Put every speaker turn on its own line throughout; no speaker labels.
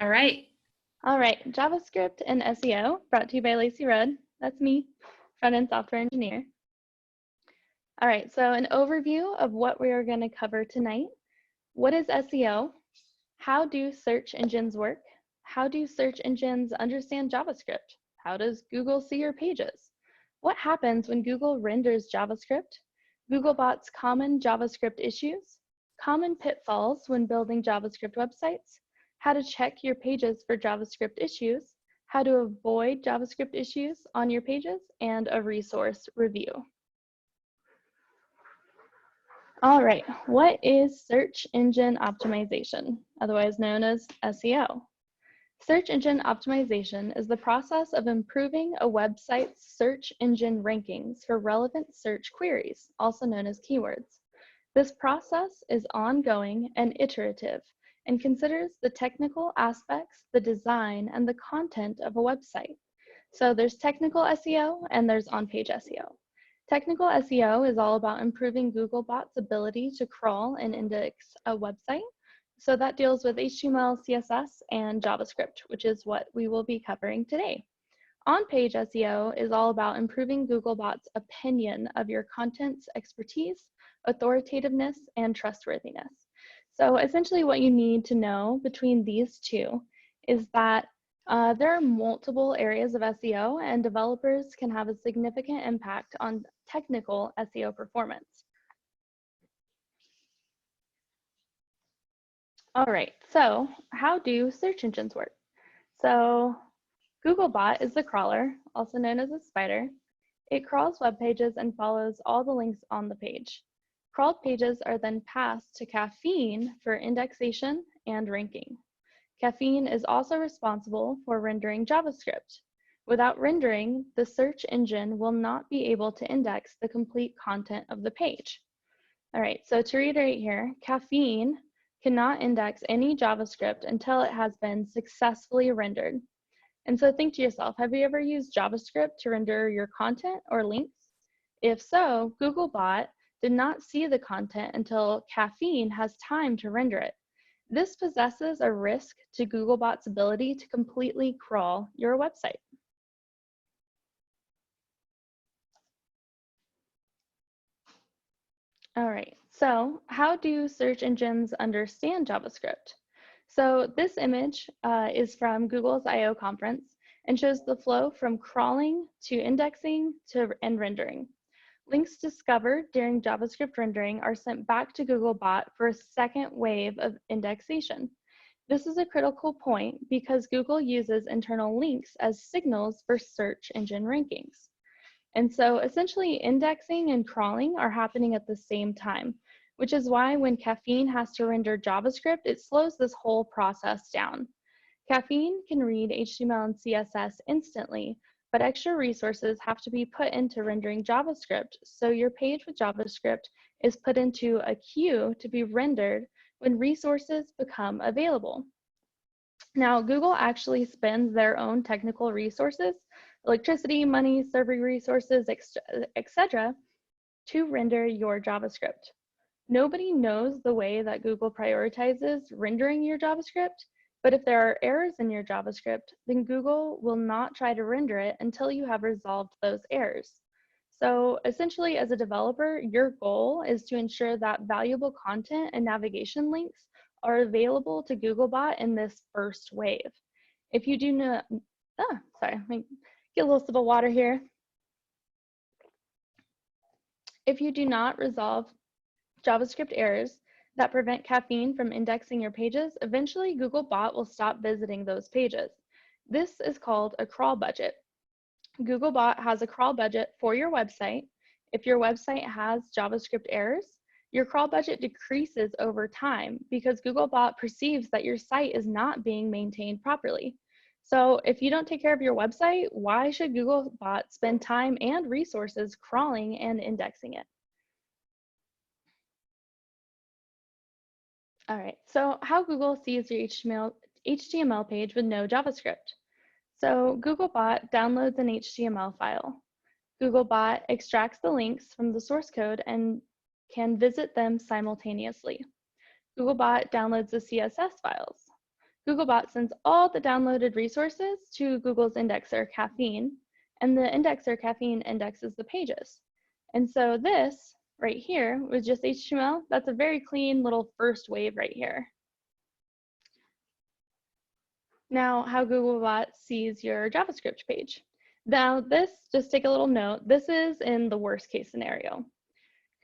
All right.
All right, JavaScript and SEO, brought to you by Lacy Rudd. That's me, front-end software engineer. All right, so an overview of what we are going to cover tonight. What is SEO? How do search engines work? How do search engines understand JavaScript? How does Google see your pages? What happens when Google renders JavaScript? Googlebot's common JavaScript issues, common pitfalls when building JavaScript websites, how to check your pages for JavaScript issues, how to avoid JavaScript issues on your pages, and a resource review. All right, what is search engine optimization, otherwise known as SEO? Search engine optimization is the process of improving a website's search engine rankings for relevant search queries, also known as keywords. This process is ongoing and iterative and considers the technical aspects, the design, and the content of a website. So there's technical SEO and there's on-page SEO. Technical SEO is all about improving Googlebot's ability to crawl and index a website. So that deals with HTML, CSS, and JavaScript, which is what we will be covering today. On-page SEO is all about improving Googlebot's opinion of your content's expertise, authoritativeness, and trustworthiness. So essentially what you need to know between these two is that there are multiple areas of SEO, and developers can have a significant impact on technical SEO performance. All right, so how do search engines work? So Googlebot is the crawler, also known as a spider. It crawls web pages and follows all the links on the page. Crawled pages are then passed to Caffeine for indexation and ranking. Caffeine is also responsible for rendering JavaScript. Without rendering, the search engine will not be able to index the complete content of the page. All right, so to reiterate here, Caffeine cannot index any JavaScript until it has been successfully rendered. And so think to yourself, have you ever used JavaScript to render your content or links? If so, Googlebot did not see the content until Caffeine has time to render it. This possesses a risk to Googlebot's ability to completely crawl your website. All right, so how do search engines understand JavaScript? So this image is from Google's I/O conference and shows the flow from crawling to indexing and rendering. Links discovered during JavaScript rendering are sent back to Googlebot for a second wave of indexation. This is a critical point because Google uses internal links as signals for search engine rankings. And so essentially indexing and crawling are happening at the same time, which is why when Caffeine has to render JavaScript, it slows this whole process down. Caffeine can read HTML and CSS instantly, but extra resources have to be put into rendering JavaScript, so your page with JavaScript is put into a queue to be rendered when resources become available. Now, Google actually spends their own technical resources, electricity, money, server resources, etc., to render your JavaScript. Nobody knows the way that Google prioritizes rendering your JavaScript, but if there are errors in your JavaScript, then Google will not try to render it until you have resolved those errors. So essentially, as a developer, your goal is to ensure that valuable content and navigation links are available to Googlebot in this first wave. If you do not, sorry, let me get a little sip of water here. If you do not resolve JavaScript errors that prevent Caffeine from indexing your pages, eventually Googlebot will stop visiting those pages. This is called a crawl budget. Googlebot has a crawl budget for your website. If your website has JavaScript errors, your crawl budget decreases over time because Googlebot perceives that your site is not being maintained properly. So if you don't take care of your website, why should Googlebot spend time and resources crawling and indexing it? All right, so how Google sees your HTML page with no JavaScript. So Googlebot downloads an HTML file. Googlebot extracts the links from the source code and can visit them simultaneously. Googlebot downloads the CSS files. Googlebot sends all the downloaded resources to Google's indexer, Caffeine, and the indexer, Caffeine, indexes the pages. And so this right here was just HTML. That's a very clean little first wave right here. Now, how Googlebot sees your JavaScript page. Now, just take a little note, this is in the worst case scenario.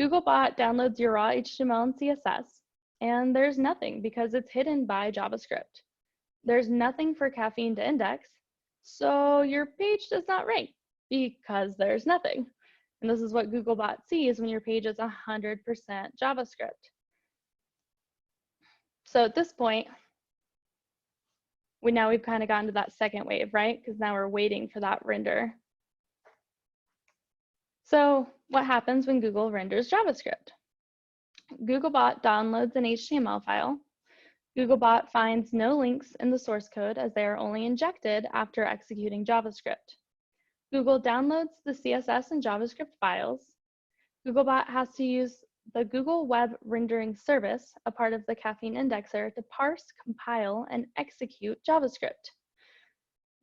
Googlebot downloads your raw HTML and CSS, and there's nothing because it's hidden by JavaScript. There's nothing for Caffeine to index, so your page does not rank because there's nothing. And this is what Googlebot sees when your page is 100% JavaScript. So at this point, we've kind of gotten to that second wave, right? Because now we're waiting for that render. So what happens when Google renders JavaScript? Googlebot downloads an HTML file. Googlebot finds no links in the source code as they are only injected after executing JavaScript. Google downloads the CSS and JavaScript files. Googlebot has to use the Google Web Rendering Service, a part of the Caffeine indexer, to parse, compile, and execute JavaScript.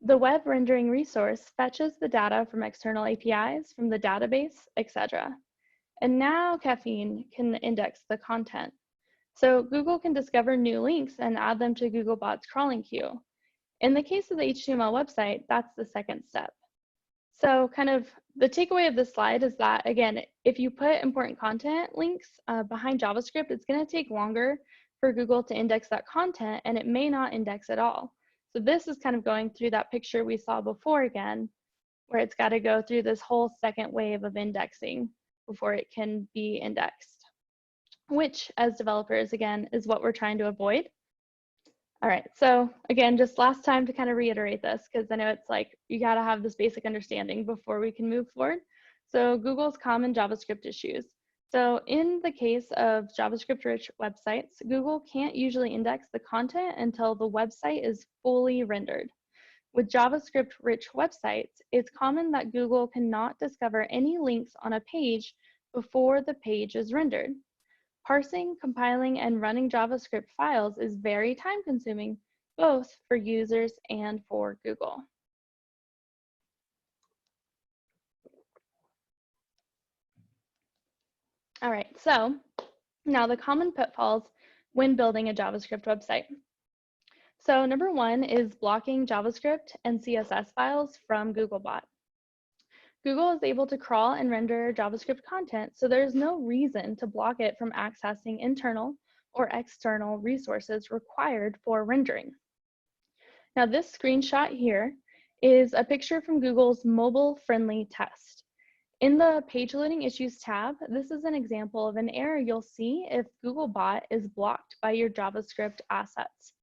The web rendering resource fetches the data from external APIs, from the database, etc. And now Caffeine can index the content. So Google can discover new links and add them to Googlebot's crawling queue. In the case of the HTML website, that's the second step. So kind of the takeaway of this slide is that, again, if you put important content links behind JavaScript, it's going to take longer for Google to index that content, and it may not index at all. So this is kind of going through that picture we saw before again, where it's got to go through this whole second wave of indexing before it can be indexed, which as developers, again, is what we're trying to avoid. All right, so again, just last time to kind of reiterate this, because I know it's like, you gotta have this basic understanding before we can move forward. So Google's common JavaScript issues. So in the case of JavaScript-rich websites, Google can't usually index the content until the website is fully rendered. With JavaScript-rich websites, it's common that Google cannot discover any links on a page before the page is rendered. Parsing, compiling, and running JavaScript files is very time-consuming, both for users and for Google. All right, so now the common pitfalls when building a JavaScript website. So number one is blocking JavaScript and CSS files from Googlebot. Google is able to crawl and render JavaScript content, so there's no reason to block it from accessing internal or external resources required for rendering. Now this screenshot here is a picture from Google's mobile-friendly test. In the Page Loading Issues tab, this is an example of an error you'll see if Googlebot is blocked by your JavaScript assets.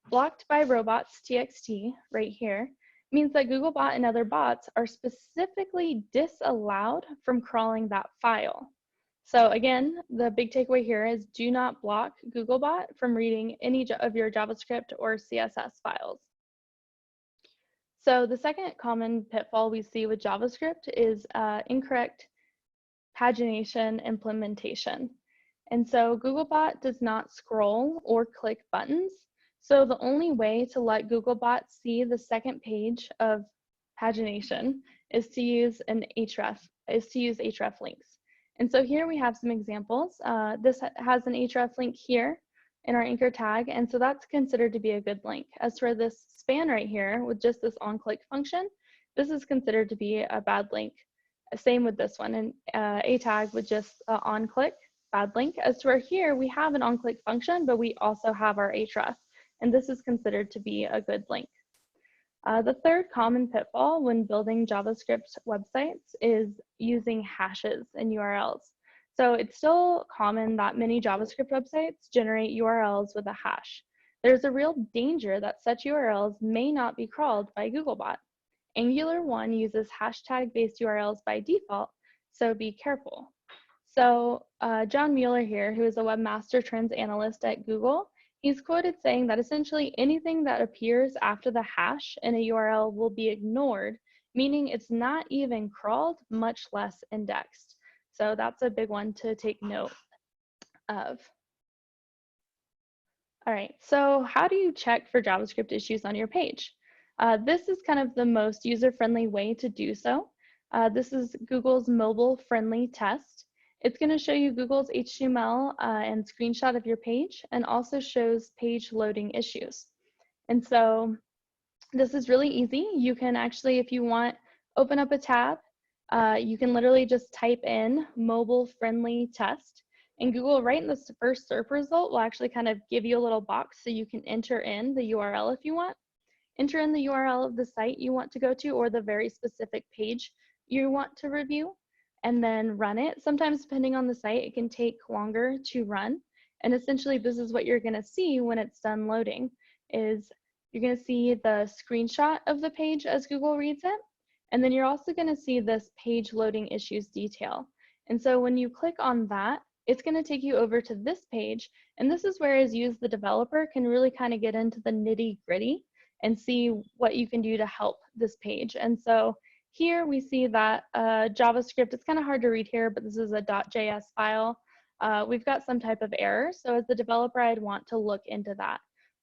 Blocked by robots.txt right here means that Googlebot and other bots are specifically disallowed from crawling that file. So again, the big takeaway here is do not block Googlebot from reading any of your JavaScript or CSS files. So the second common pitfall we see with JavaScript is incorrect pagination implementation. And so Googlebot does not scroll or click buttons. So the only way to let Googlebot see the second page of pagination is to use href links. And so here we have some examples. This has an href link here in our anchor tag, and so that's considered to be a good link. As for this span right here with just this onClick function, this is considered to be a bad link. Same with this one, and a tag with just onClick, bad link. As to where here we have an onClick function, but we also have our href, and this is considered to be a good link. The third common pitfall when building JavaScript websites is using hashes and URLs. So it's still common that many JavaScript websites generate URLs with a hash. There's a real danger that such URLs may not be crawled by Googlebot. Angular 1 uses hashtag-based URLs by default, so be careful. So John Mueller here, who is a webmaster trends analyst at Google, he's quoted saying that essentially anything that appears after the hash in a URL will be ignored, meaning it's not even crawled, much less indexed. So that's a big one to take note of. All right, so how do you check for JavaScript issues on your page? This is kind of the most user-friendly way to do so. This is Google's mobile-friendly test. It's going to show you Google's HTML and screenshot of your page, and also shows page loading issues. And so this is really easy. You can actually, if you want, open up a tab. You can literally just type in mobile-friendly test. And Google, right in the first SERP result, will actually kind of give you a little box so you can enter in the URL if you want. Enter in the URL of the site you want to go to or the very specific page you want to review, and then run it. Sometimes, depending on the site, it can take longer to run. And essentially, this is what you're going to see when it's done loading, is you're going to see the screenshot of the page as Google reads it. And then you're also going to see this page loading issues detail. And so when you click on that, it's going to take you over to this page. And this is where, as you as the developer, can really kind of get into the nitty gritty and see what you can do to help this page. And so here we see that JavaScript, it's kind of hard to read here, but this is a .js file. We've got some type of error. So as the developer, I'd want to look into that.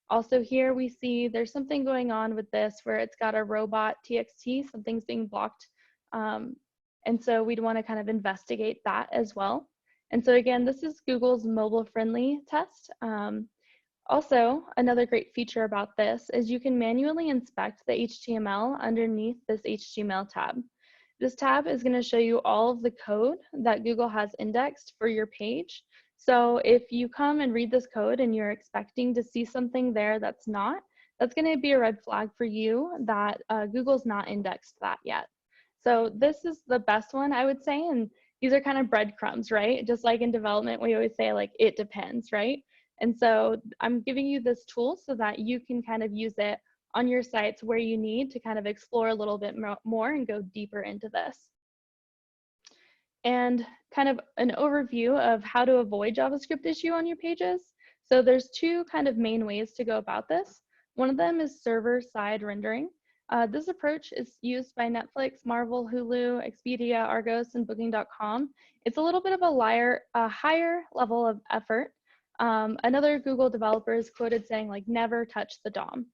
Also here we see there's something going on with this where it's got a robot txt, something's being blocked. And so we'd want to kind of investigate that as well. And so again, this is Google's mobile-friendly test. Also, another great feature about this is you can manually inspect the HTML underneath this HTML tab. This tab is going to show you all of the code that Google has indexed for your page. So if you come and read this code and you're expecting to see something there that's not, that's going to be a red flag for you that Google's not indexed that yet. So this is the best one, I would say, and these are kind of breadcrumbs, right? Just like in development, we always say like, it depends, right? And so I'm giving you this tool so that you can kind of use it on your sites where you need to kind of explore a little bit more and go deeper into this. And kind of an overview of how to avoid JavaScript issue on your pages. So there's two kind of main ways to go about this. One of them is server-side rendering. This approach is used by Netflix, Marvel, Hulu, Expedia, Argos, and Booking.com. It's a little bit of a higher level of effort. Another Google developer is quoted saying like, never touch the DOM.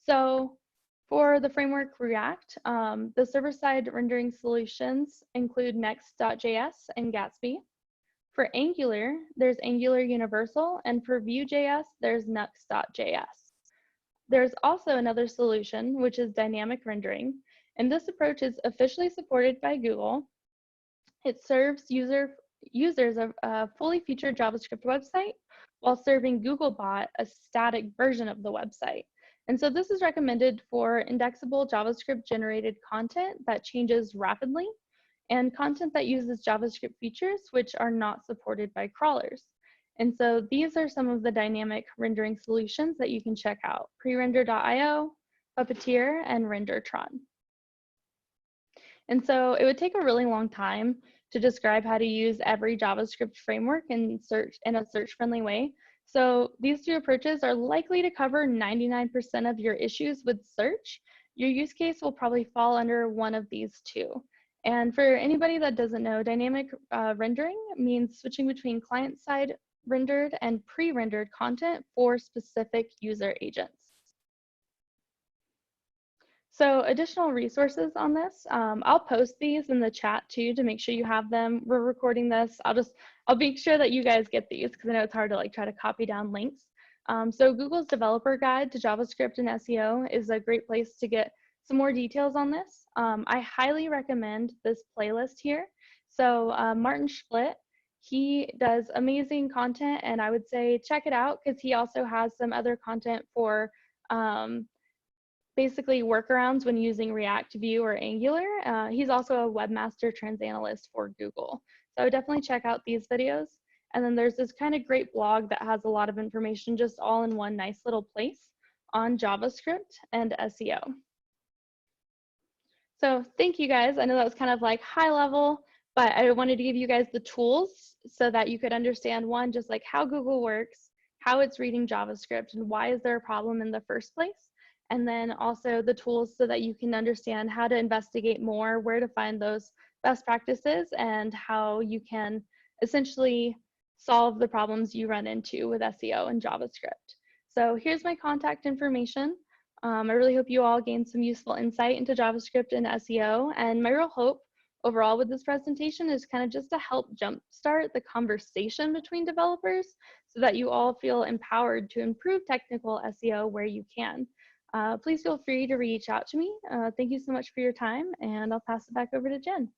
So for the framework React, the server-side rendering solutions include Next.js and Gatsby. For Angular, there's Angular Universal, and for Vue.js, there's Nux.js. There's also another solution, which is dynamic rendering, and this approach is officially supported by Google. It serves users of a fully featured JavaScript website while serving Googlebot a static version of the website. And so this is recommended for indexable JavaScript generated content that changes rapidly and content that uses JavaScript features which are not supported by crawlers. And so these are some of the dynamic rendering solutions that you can check out: prerender.io, Puppeteer, and Rendertron. And so it would take a really long time to describe how to use every JavaScript framework in a search-friendly way. So these two approaches are likely to cover 99% of your issues with search. Your use case will probably fall under one of these two. And for anybody that doesn't know, dynamic rendering means switching between client-side rendered and pre-rendered content for specific user agents. So additional resources on this, I'll post these in the chat too to make sure you have them. We're recording this. I'll make sure that you guys get these because I know it's hard to like try to copy down links. So Google's developer guide to JavaScript and SEO is a great place to get some more details on this. I highly recommend this playlist here. So Martin Schlitt, he does amazing content, and I would say check it out because he also has some other content for basically workarounds when using React, Vue, or Angular. He's also a webmaster trends analyst for Google. So I would definitely check out these videos. And then there's this kind of great blog that has a lot of information just all in one nice little place on JavaScript and SEO. So thank you guys. I know that was kind of like high level, but I wanted to give you guys the tools so that you could understand, one, just like how Google works, how it's reading JavaScript, and why is there a problem in the first place. And then also the tools so that you can understand how to investigate more, where to find those best practices, and how you can essentially solve the problems you run into with SEO and JavaScript. So here's my contact information. I really hope you all gained some useful insight into JavaScript and SEO. And my real hope overall with this presentation is kind of just to help jumpstart the conversation between developers so that you all feel empowered to improve technical SEO where you can. Please feel free to reach out to me. Thank you so much for your time, and I'll pass it back over to Jen.